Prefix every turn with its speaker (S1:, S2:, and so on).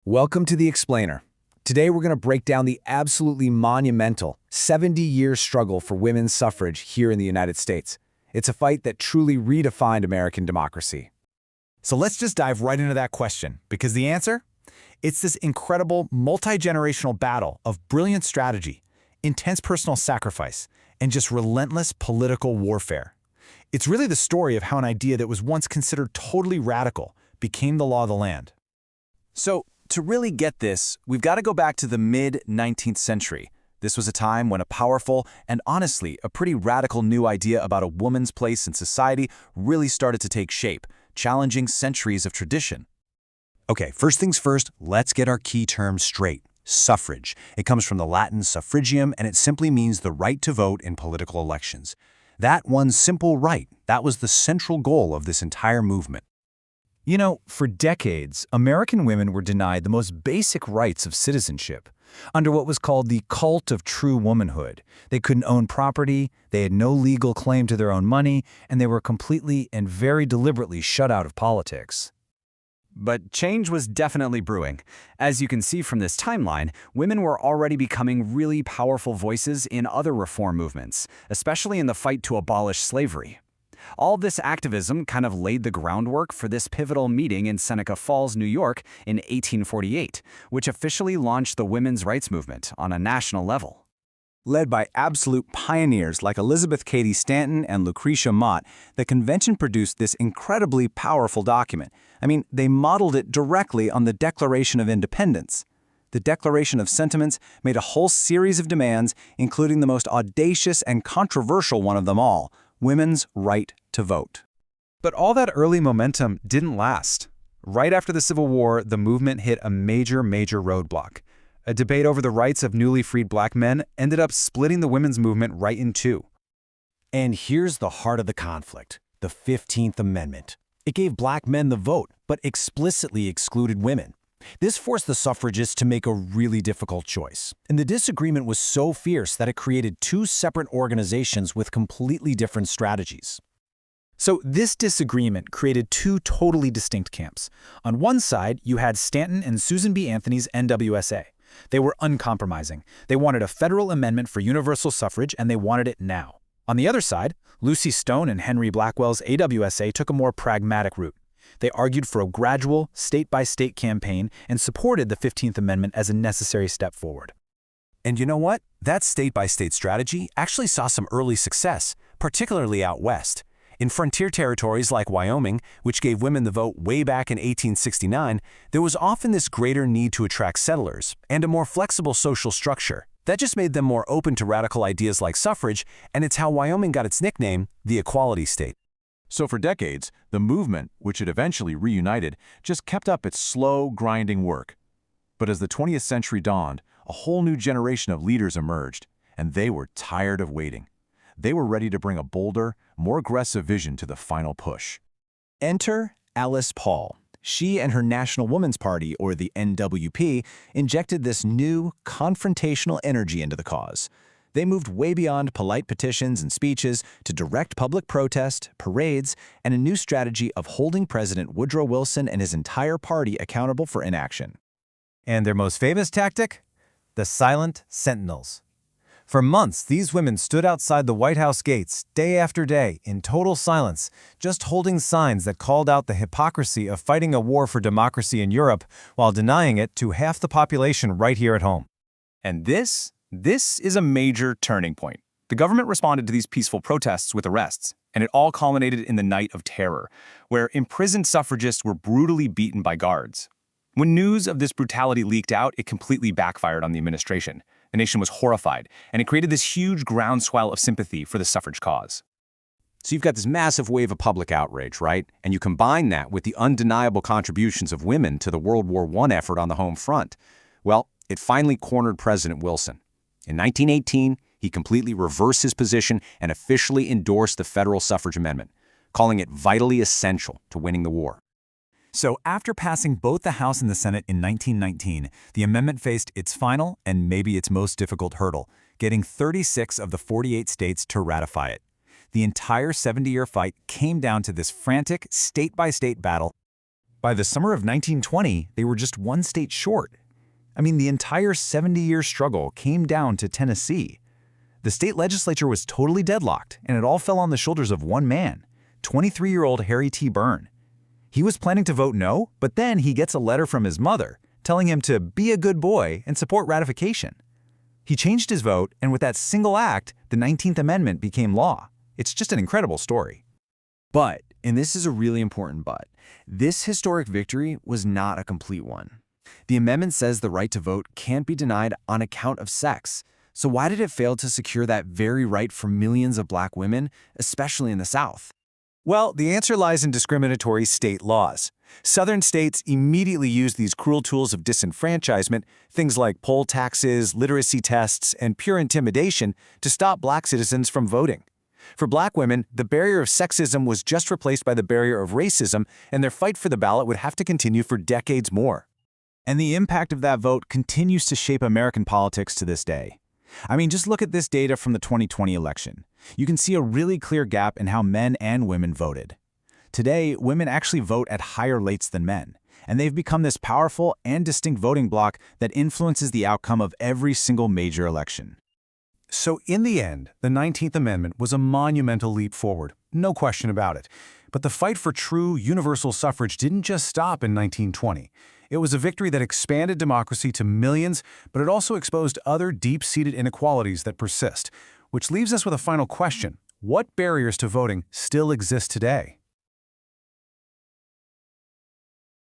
S1: Welcome to The Explainer. Today we're going to break down the absolutely monumental 70-year struggle for women's suffrage here in the United States. It's a fight that truly redefined American democracy.
S2: So let's just dive right into that question, because the answer? It's this incredible multi-generational battle of brilliant strategy, intense personal sacrifice, and just relentless political warfare. It's really the story of how an idea that was once considered totally radical became the law of the land.
S3: So, to really get this, we've got to go back to the mid-19th century. This was a time when a powerful and honestly a pretty radical new idea about a woman's place in society really started to take shape, challenging centuries of tradition.
S4: Okay, first things first, let's get our key term straight. Suffrage. It comes from the Latin suffragium, and it simply means the right to vote in political elections. That one simple right, that was the central goal of this entire movement.
S2: You know, for decades, American women were denied the most basic rights of citizenship. Under what was called the cult of true womanhood, they couldn't own property, they had no legal claim to their own money, and they were completely and very deliberately shut out of politics.
S3: But change was definitely brewing. As you can see from this timeline, women were already becoming really powerful voices in other reform movements, especially in the fight to abolish slavery. All this activism kind of laid the groundwork for this pivotal meeting in Seneca Falls, New York in 1848, which officially launched the women's rights movement on a national level.
S4: Led by absolute pioneers like Elizabeth Cady Stanton and Lucretia Mott, the convention produced this incredibly powerful document. I mean, they modeled it directly on the Declaration of Independence. The Declaration of Sentiments made a whole series of demands, including the most audacious and controversial one of them all: women's right to vote.
S2: But all that early momentum didn't last. Right after the Civil War, the movement hit a major roadblock. A debate over the rights of newly freed black men ended up splitting the women's movement right in two.
S1: And here's the heart of the conflict: the 15th Amendment. It gave black men the vote, but explicitly excluded women. This forced the suffragists to make a really difficult choice. And the disagreement was so fierce that it created two separate organizations with completely different strategies.
S2: So this disagreement created two totally distinct camps. On one side, you had Stanton and Susan B. Anthony's NWSA. They were uncompromising. They wanted a federal amendment for universal suffrage, and they wanted it now. On the other side, Lucy Stone and Henry Blackwell's AWSA took a more pragmatic route. They argued for a gradual, state-by-state campaign and supported the 15th Amendment as a necessary step forward.
S4: And you know what? That state-by-state strategy actually saw some early success, particularly out west. In frontier territories like Wyoming, which gave women the vote way back in 1869, there was often this greater need to attract settlers and a more flexible social structure. That just made them more open to radical ideas like suffrage, and it's how Wyoming got its nickname, the Equality State.
S5: So for decades, the movement, which had eventually reunited, just kept up its slow, grinding work. But as the 20th century dawned, a whole new generation of leaders emerged, and they were tired of waiting. They were ready to bring a bolder, more aggressive vision to the final push.
S1: Enter Alice Paul. She and her National Woman's Party, or the NWP, injected this new, confrontational energy into the cause. They moved way beyond polite petitions and speeches to direct public protest, parades, and a new strategy of holding President Woodrow Wilson and his entire party accountable for inaction.
S2: And their most famous tactic? The Silent Sentinels. For months, these women stood outside the White House gates day after day in total silence, just holding signs that called out the hypocrisy of fighting a war for democracy in Europe while denying it to half the population right here at home.
S3: And this is a major turning point. The government responded to these peaceful protests with arrests, and it all culminated in the Night of Terror, where imprisoned suffragists were brutally beaten by guards. When news of this brutality leaked out, it completely backfired on the administration. The nation was horrified, and it created this huge groundswell of sympathy for the suffrage cause.
S4: So you've got this massive wave of public outrage, right? And you combine that with the undeniable contributions of women to the World War I effort on the home front. Well, it finally cornered President Wilson. In 1918, he completely reversed his position and officially endorsed the federal suffrage amendment, calling it vitally essential to winning the war.
S2: So after passing both the House and the Senate in 1919, the amendment faced its final and maybe its most difficult hurdle, getting 36 of the 48 states to ratify it. The entire 70-year fight came down to this frantic state-by-state battle.
S1: By the summer of 1920, they were just one state short. I mean, the entire 70-year struggle came down to Tennessee. The state legislature was totally deadlocked, and it all fell on the shoulders of one man, 23-year-old Harry T. Byrne. He was planning to vote no, but then he gets a letter from his mother telling him to be a good boy and support ratification. He changed his vote, and with that single act, the 19th Amendment became law. It's just an incredible story.
S3: But, and this is a really important but, this historic victory was not a complete one. The amendment says the right to vote can't be denied on account of sex. So why did it fail to secure that very right for millions of black women, especially in the South?
S1: Well, the answer lies in discriminatory state laws. Southern states immediately used these cruel tools of disenfranchisement, things like poll taxes, literacy tests, and pure intimidation, to stop black citizens from voting. For black women, the barrier of sexism was just replaced by the barrier of racism, and their fight for the ballot would have to continue for decades more. And the impact of that vote continues to shape American politics to this day. I mean, just look at this data from the 2020 election. You can see a really clear gap in how men and women voted. Today, women actually vote at higher rates than men, and they've become this powerful and distinct voting bloc that influences the outcome of every single major election.
S4: So in the end, the 19th Amendment was a monumental leap forward, no question about it. But the fight for true universal suffrage didn't just stop in 1920. It was a victory that expanded democracy to millions, but it also exposed other deep-seated inequalities that persist. Which leaves us with a final question: what barriers to voting still exist today?